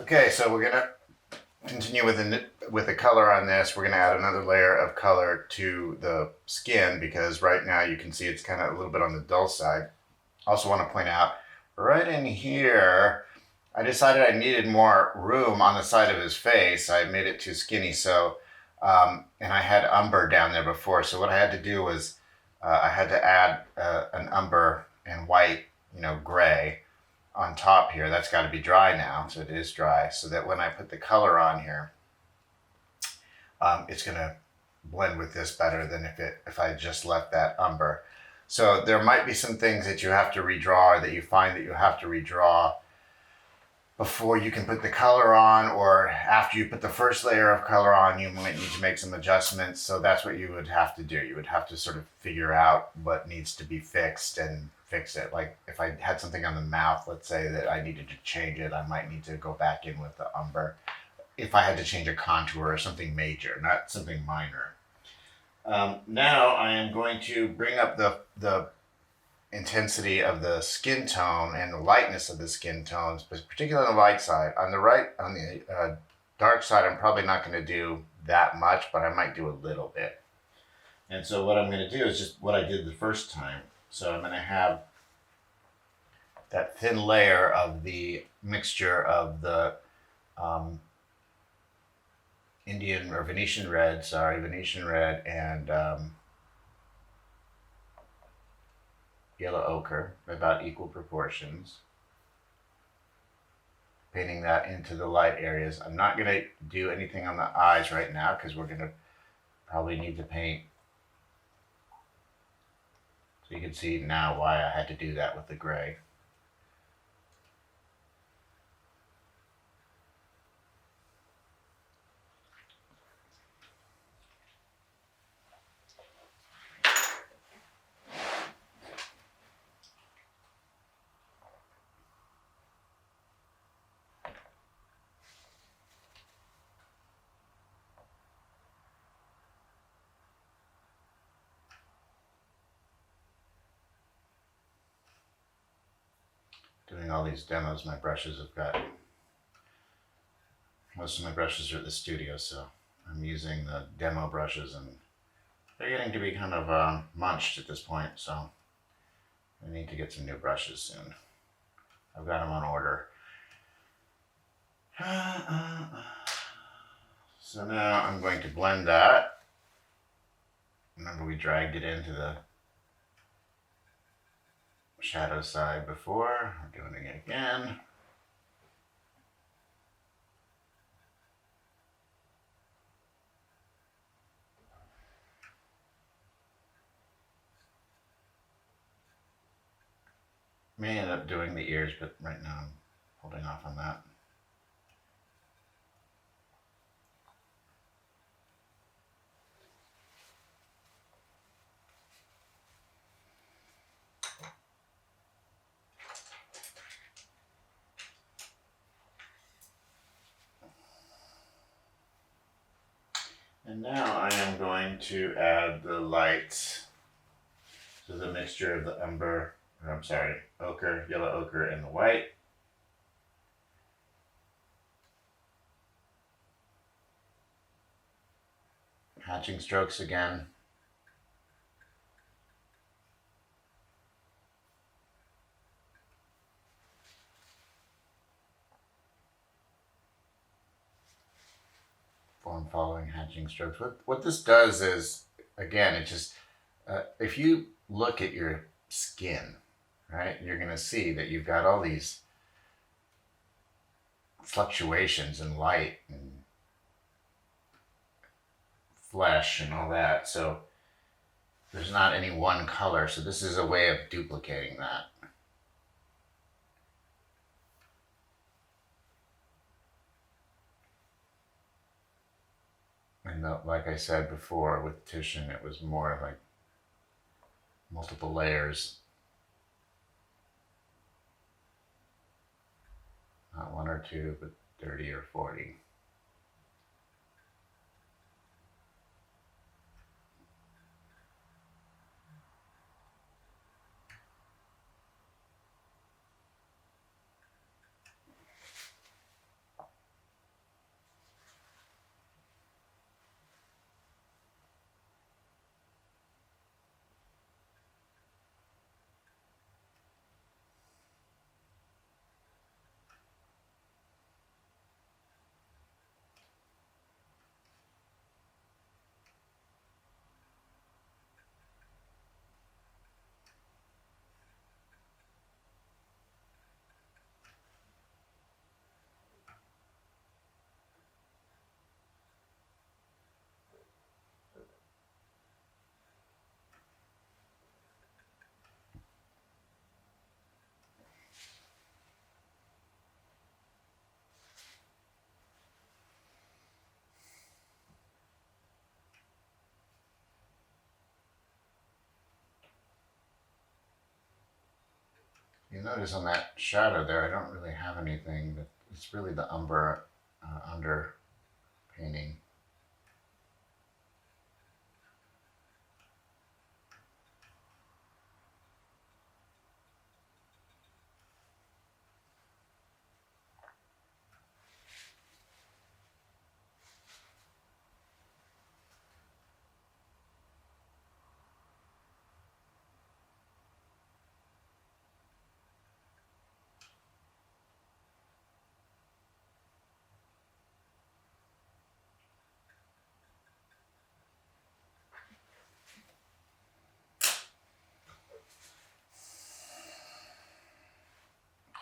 Okay, so we're gonna continue with the color on this. We're gonna add another layer of color to the skin because right now you can see it's kind of a little bit on the dull side. Also want to point out right in here, I decided I needed more room on the side of his face. I made it too skinny, so and I had umber down there before. So what I had to do was I had to add an umber and white, gray on top here. That's got to be dry now, so it is dry, so that when I put the color on here, it's going to blend with this better than if I just left that umber. So there might be some things that you have to redraw, or that you find that you have to redraw before you can put the color on, or after you put the first layer of color on, you might need to make some adjustments. So that's what you would have to do. You would have to sort of figure out what needs to be fixed and fix it. Like if I had something on the mouth, let's say that I needed to change it, I might need to go back in with the umber. If I had to change a contour or something major, not something minor. Now I am going to bring up the intensity of the skin tone and the lightness of the skin tones, but particularly on the light side. On the dark side, I'm probably not going to do that much, but I might do a little bit. And so what I'm going to do is just what I did the first time. So I'm going to have that thin layer of the mixture of the Indian or Venetian red, and yellow ochre, about equal proportions. Painting that into the light areas. I'm not going to do anything on the eyes right now because we're going to probably need to paint. So you can see now why I had to do that with the gray. Doing all these demos, my brushes have got, most of my brushes are at the studio, so I'm using the demo brushes, and they're getting to be kind of munched at this point, so I need to get some new brushes soon. I've got them on order. So now I'm going to blend that. Remember, we dragged it into the shadow side before. We're doing it again. May end up doing the ears, but right now I'm holding off on that. And now I am going to add the lights to the mixture of the ochre, yellow ochre, and the white. Hatching strokes again. Form following hatching strokes. What this does is, again, it just, if you look at your skin, right, you're going to see that you've got all these fluctuations in light and flesh and all that. So there's not any one color. So this is a way of duplicating that. And like I said before, with Titian, it was more like multiple layers. Not one or two, but 30 or 40. You notice on that shadow there, I don't really have anything, but it's really the umber under painting.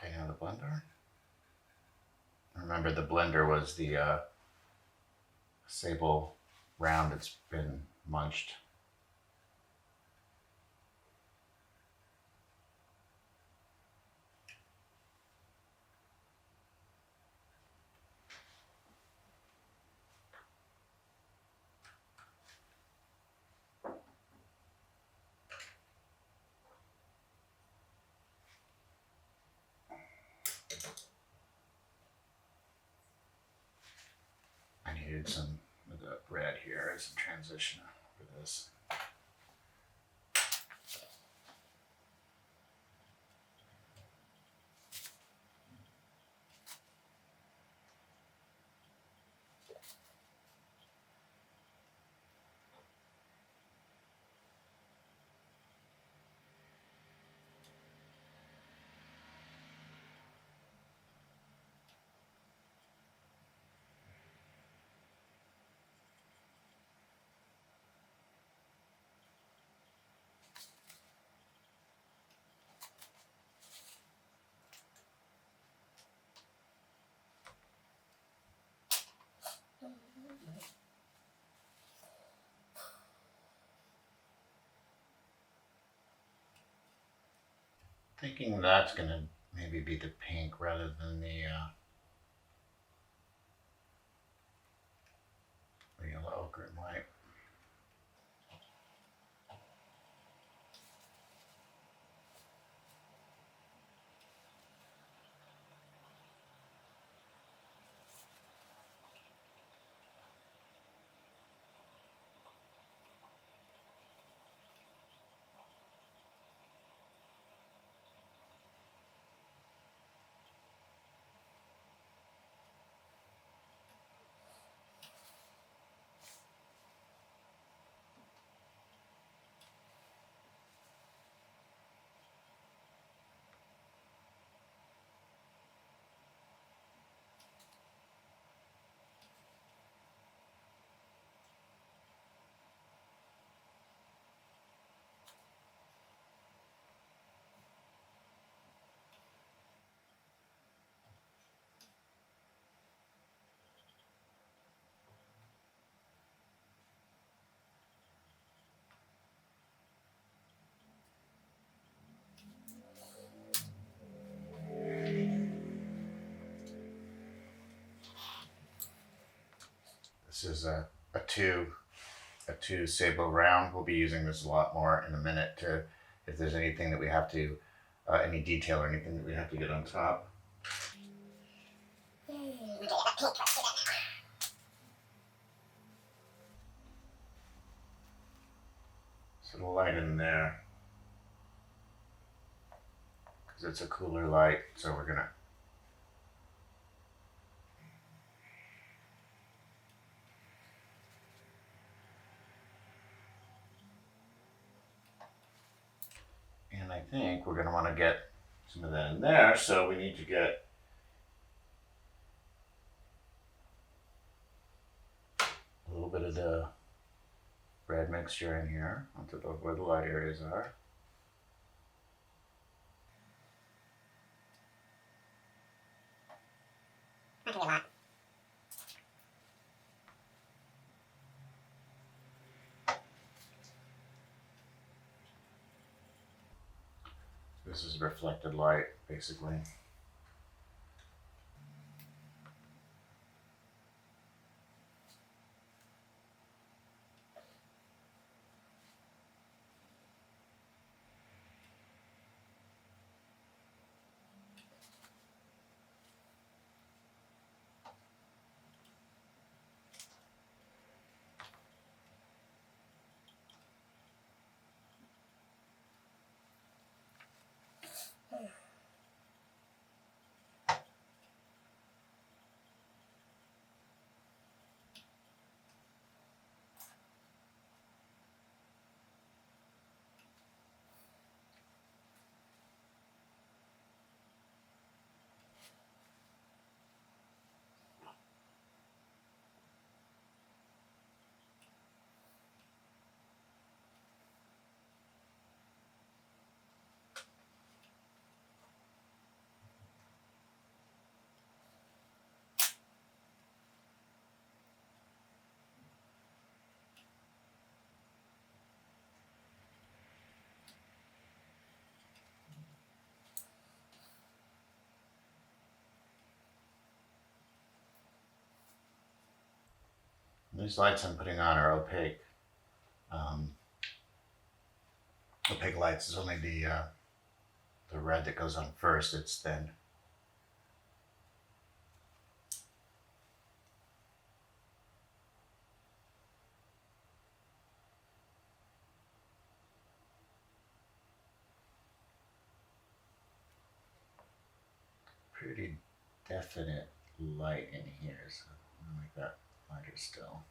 Okay, now the blender. Remember, the blender was the sable round that's been munched. I needed some of the red here as a transition for this. Thinking that's gonna maybe be the pink rather than the yellow ochre and white. This is a two sable round. We'll be using this a lot more in a minute to if there's anything that we have to any detail or anything that we have to get on top. So the light in there because it's a cooler light. So we're gonna. And I think we're gonna want to get some of that in there. So we need to get a little bit of the red mixture in here on top of where the light areas are. That can be a lot. This is reflected light, basically. These lights I'm putting on are opaque. Opaque lights is only the red that goes on first. It's thin. Pretty definite light in here, so I'll make that lighter still.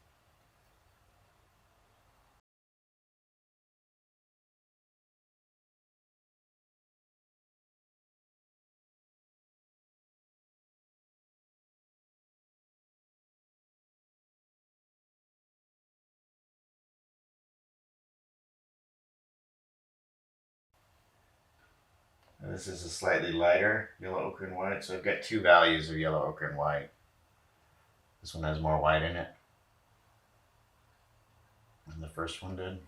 And this is a slightly lighter yellow ochre and white, so I've got two values of yellow ochre and white. This one has more white in it than the first one did.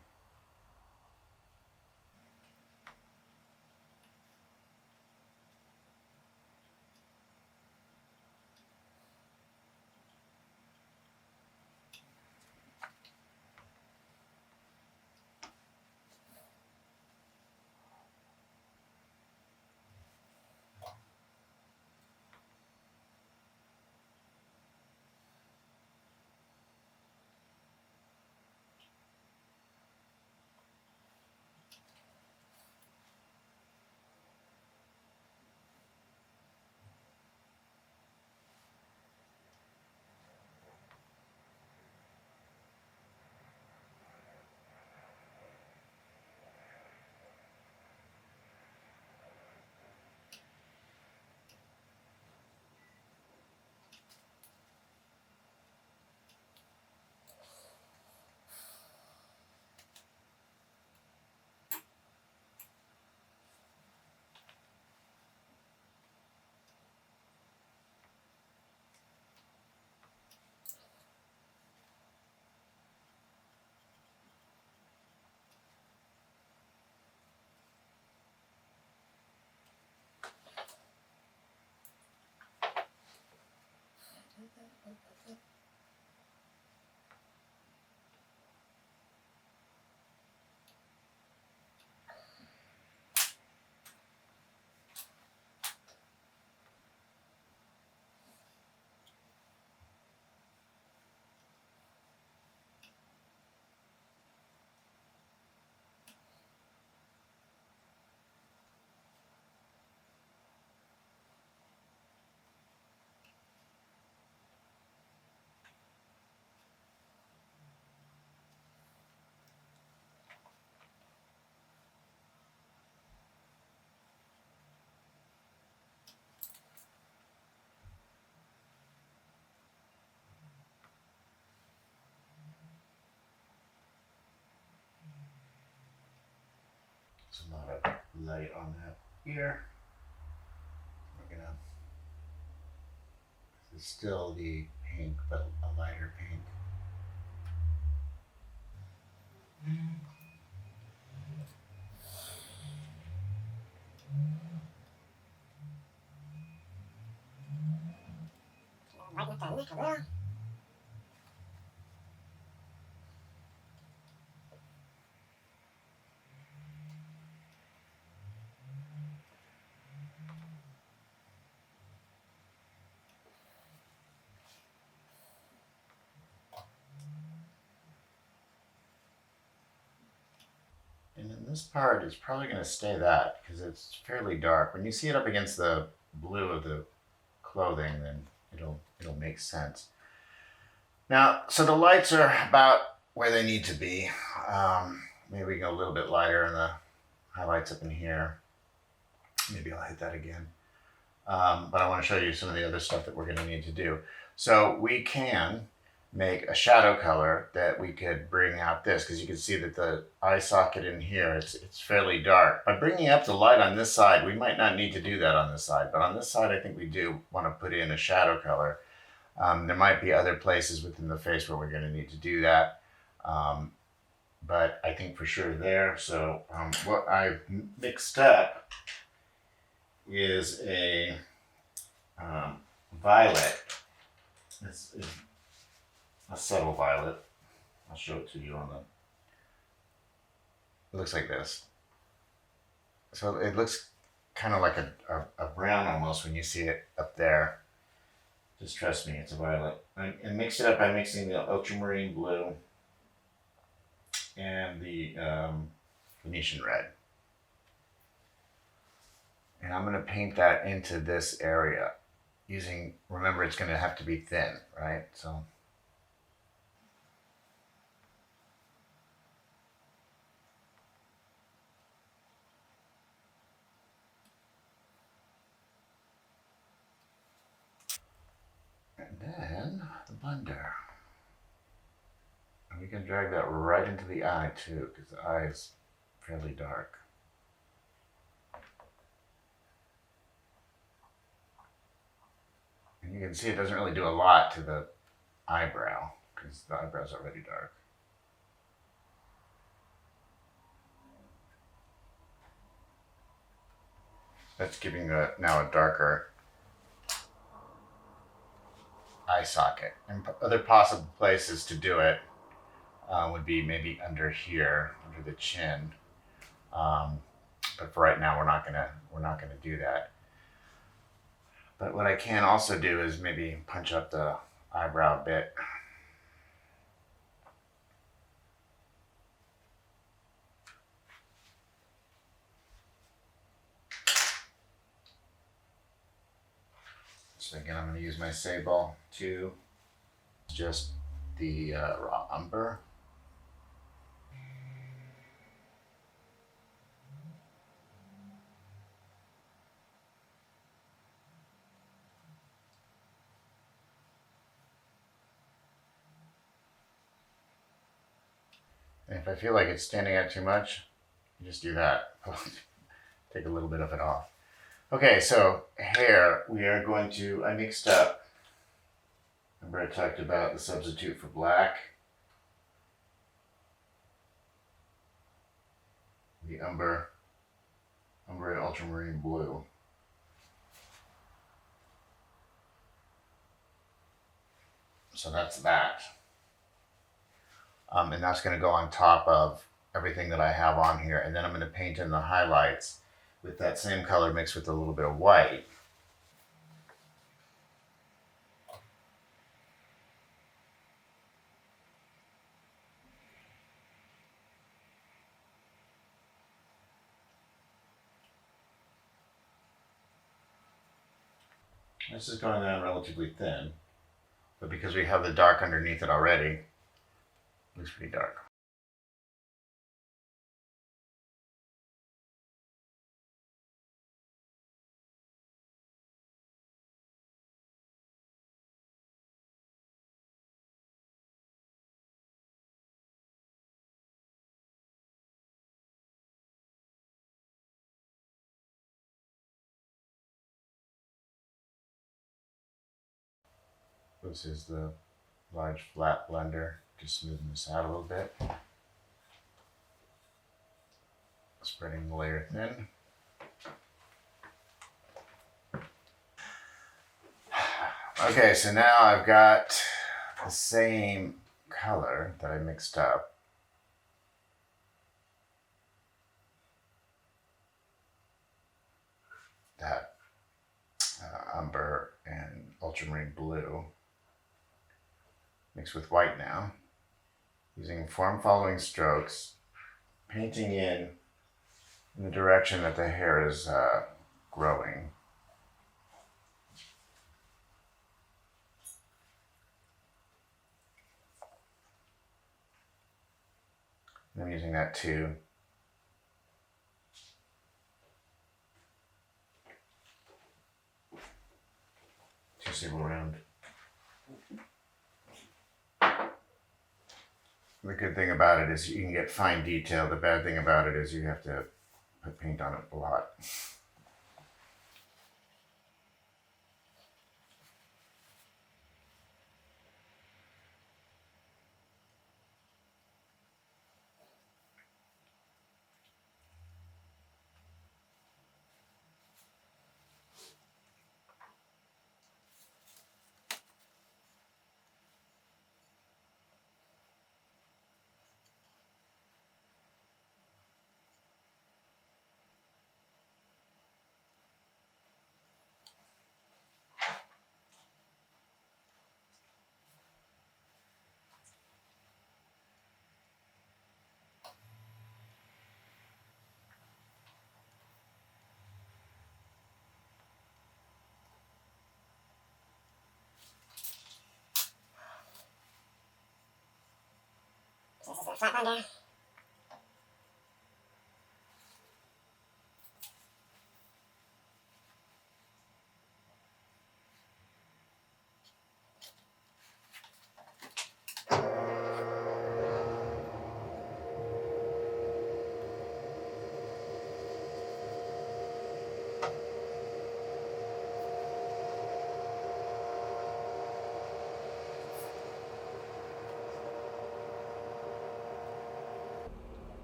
There's a lot of light on that here. We're gonna. This is still the pink, but a lighter pink. And in this part, it's probably going to stay that because it's fairly dark. When you see it up against the blue of the clothing, then it'll make sense. Now, so the lights are about where they need to be. Maybe we go a little bit lighter in the highlights up in here. Maybe I'll hit that again. But I want to show you some of the other stuff that we're going to need to do. So we can make a shadow color that we could bring out this, because you can see that the eye socket in here, it's fairly dark. By bringing up the light on this side, we might not need to do that on this side, but on this side I think we do want to put in a shadow color. There might be other places within the face where we're going to need to do that, but I think for sure there. So what I've mixed up is a violet. It's a subtle violet. I'll show it to you on the. It looks like this. So it looks kind of like a brown almost when you see it up there. Just trust me, it's a violet. And mix it up by mixing the ultramarine blue and the Venetian red. And I'm going to paint that into this area using, remember it's going to have to be thin, right? So. And then the blender. And we can drag that right into the eye too, because the eye is fairly dark. And you can see it doesn't really do a lot to the eyebrow, because the eyebrow's already dark. That's giving now a darker eye socket. And other possible places to do it would be maybe under here, under the chin. But for right now, we're not gonna do that. But what I can also do is maybe punch up the eyebrow a bit. So again, I'm going to use my Sable to just the raw umber. And if I feel like it's standing out too much, you just do that. Take a little bit of it off. Okay, so hair, we are going to, I mixed up, remember I talked about the substitute for black? The umber and ultramarine blue. So that's that. And that's going to go on top of everything that I have on here. And then I'm going to paint in the highlights with that same color mixed with a little bit of white. This is going on relatively thin, but because we have the dark underneath it already, it looks pretty dark. This is the large flat blender, just smoothing this out a little bit. Spreading the layer thin. Okay, so now I've got the same color that I mixed up. That umber and ultramarine blue mixed with white now. Using form following strokes, painting in the direction that the hair is growing. And I'm using that too. To see around. The good thing about it is you can get fine detail. The bad thing about it is you have to put paint on it a lot. that one down.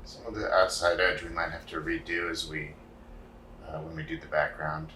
Some of the outside edge we might have to redo as we when we do the background.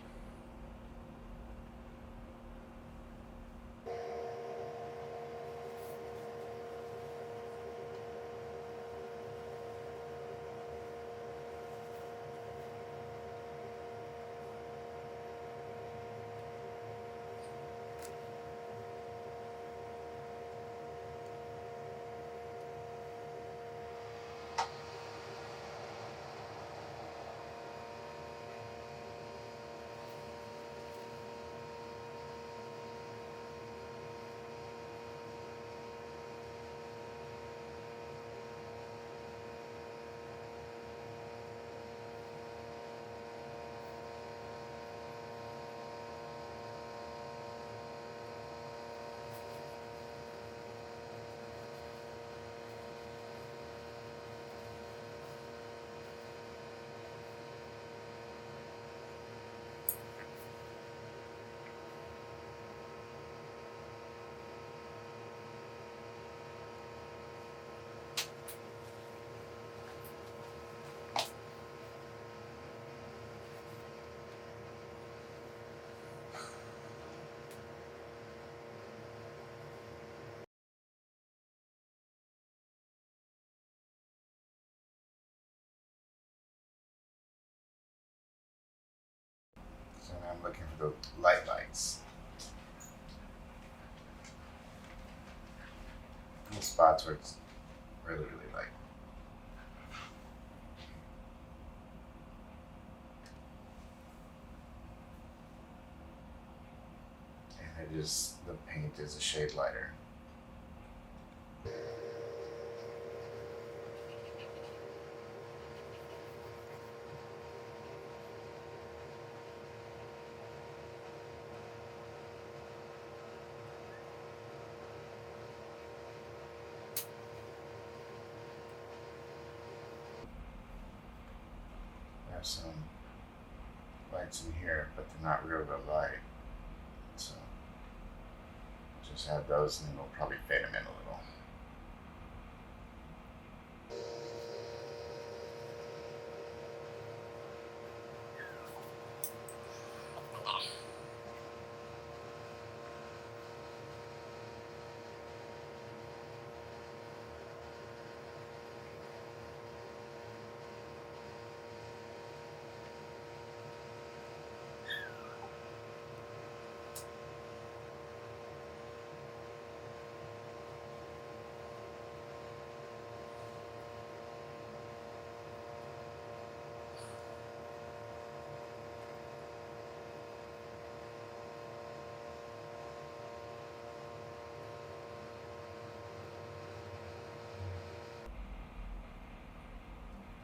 So now I'm looking for the lights. The spots where it's really light. And the paint is a shade lighter. There's some lights in here, but they're not real light. So just add those and then we'll probably fade them in a little.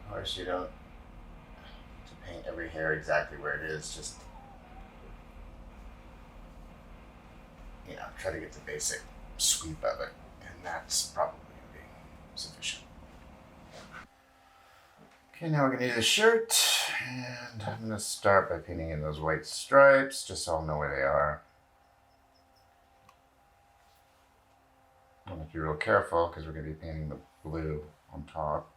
Of course, you don't to paint every hair exactly where it is, just try to get the basic sweep of it, and that's probably going to be sufficient. Okay, now we're going to do the shirt, and I'm going to start by painting in those white stripes, just so I'll know where they are. I want to be real careful because we're going to be painting the blue on top.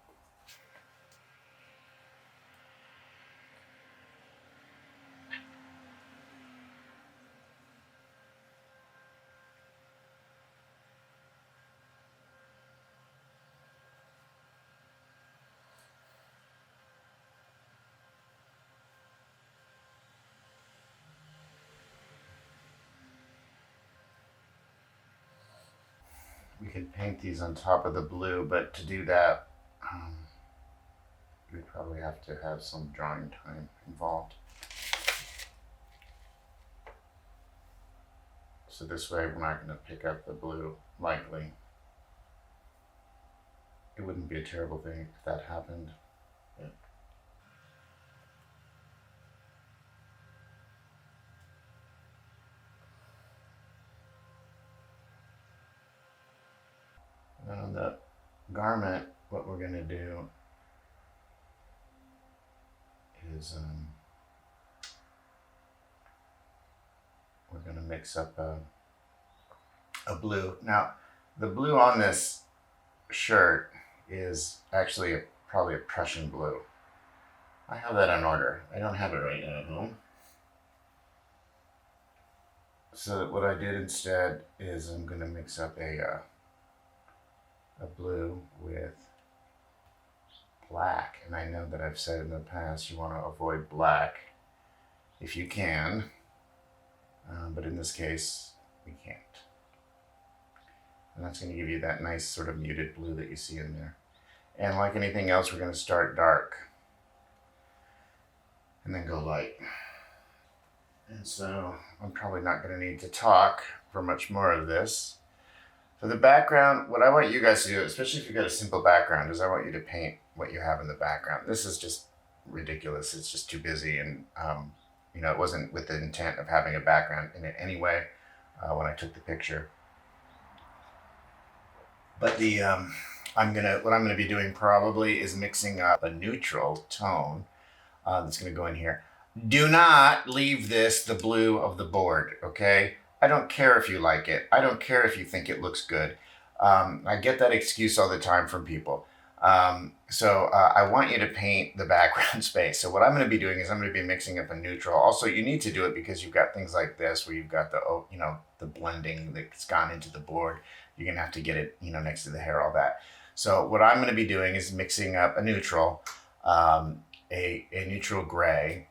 We could paint these on top of the blue, but to do that, we'd probably have to have some drawing time involved. So this way we're not going to pick up the blue lightly. it wouldn't be a terrible thing if that happened. Yeah. And then on the garment, what we're going to do is we're going to mix up a blue. Now, the blue on this shirt is actually probably a Prussian blue. I have that on order. I don't have it right now at home. So what I did instead is I'm going to mix up a blue with black. And I know that I've said in the past you want to avoid black if you can. But in this case, we can't. And that's going to give you that nice sort of muted blue that you see in there. And like anything else, we're going to start dark and then go light. And so I'm probably not going to need to talk for much more of this. For the background, what I want you guys to do, especially if you've got a simple background, is I want you to paint what you have in the background. This is just ridiculous. It's just too busy, and it wasn't with the intent of having a background in it anyway when I took the picture. But what I'm gonna be doing probably is mixing up a neutral tone that's gonna go in here. Do not leave this the blue of the board, okay? I don't care if you like it. I don't care if you think it looks good. I get that excuse all the time from people. So I want you to paint the background space. So what I'm going to be doing is I'm going to be mixing up a neutral. Also, you need to do it because you've got things like this where you've got the blending that's gone into the board. You're going to have to get it, next to the hair, all that. So what I'm going to be doing is mixing up a neutral, a neutral gray,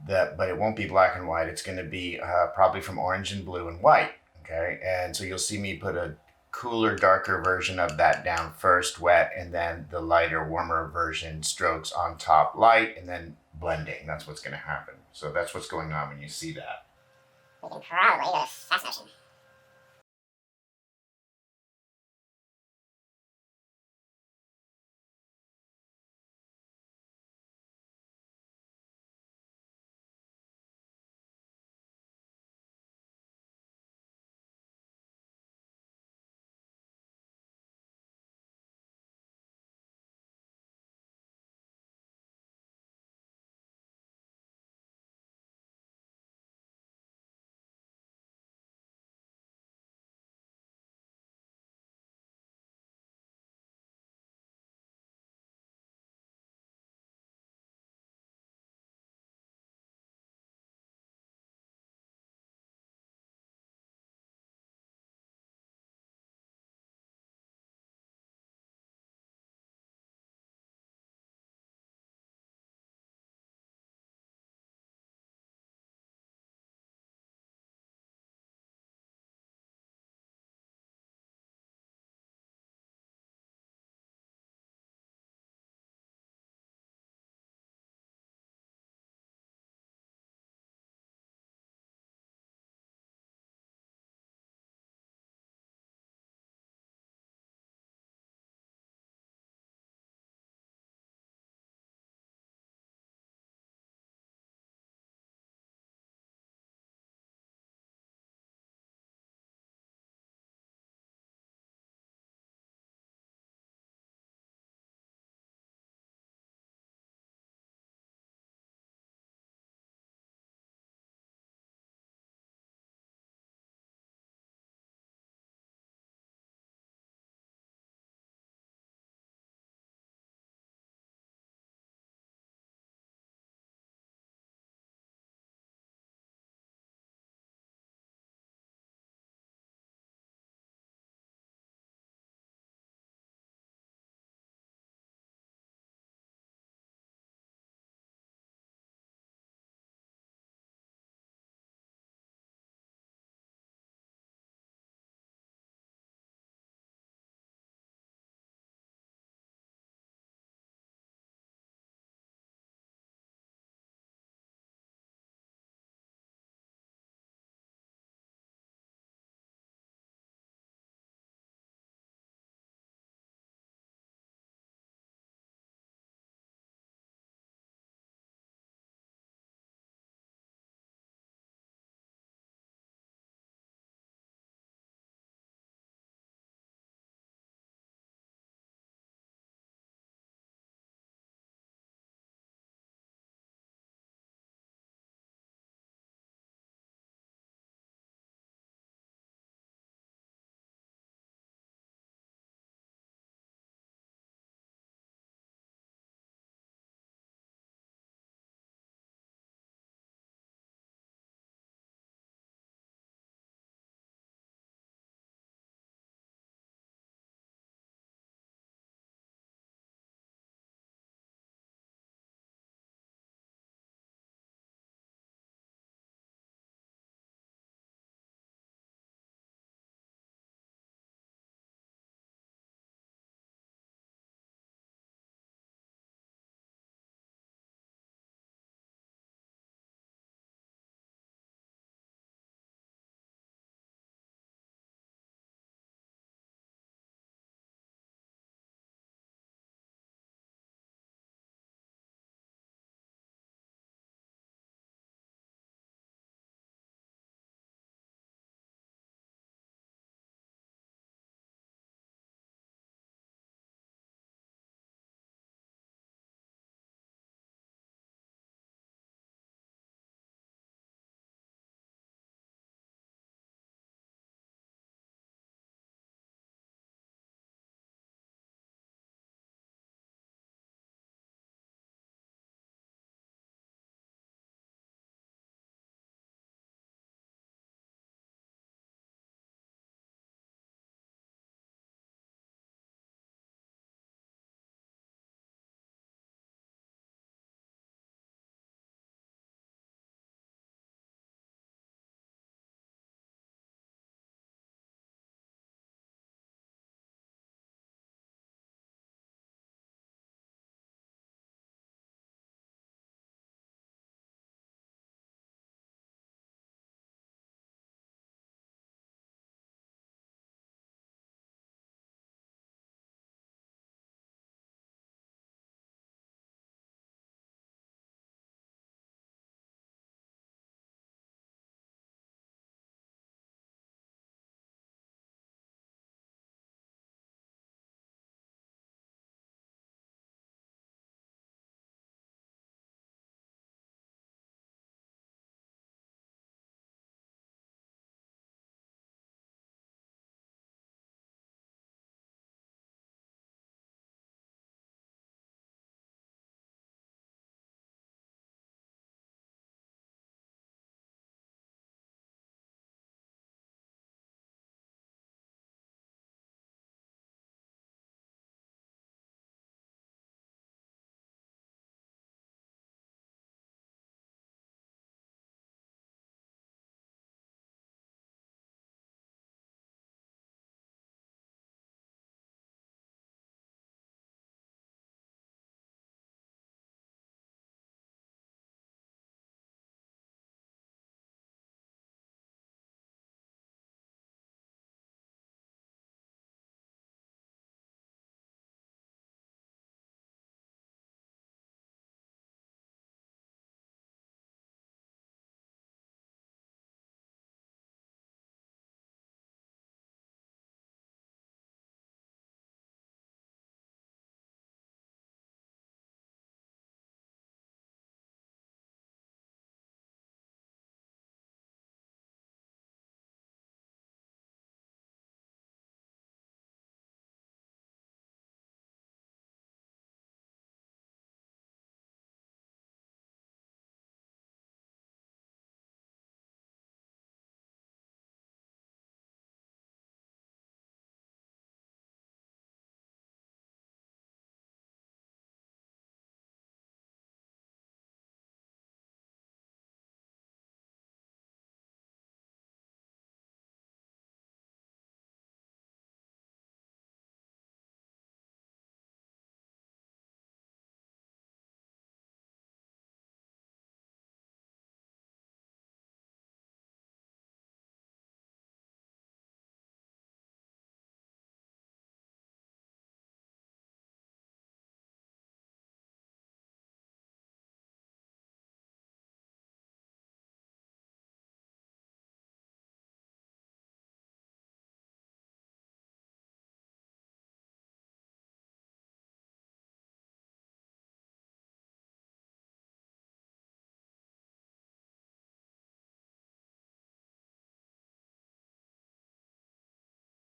but it won't be black and white. It's going to be probably from orange and blue and white. Okay. And so you'll see me put a cooler, darker version of that down first, wet, and then the lighter, warmer version, strokes on top, light, and then blending. That's what's going to happen. So that's what's going on when you see that. We can probably do a fast motion.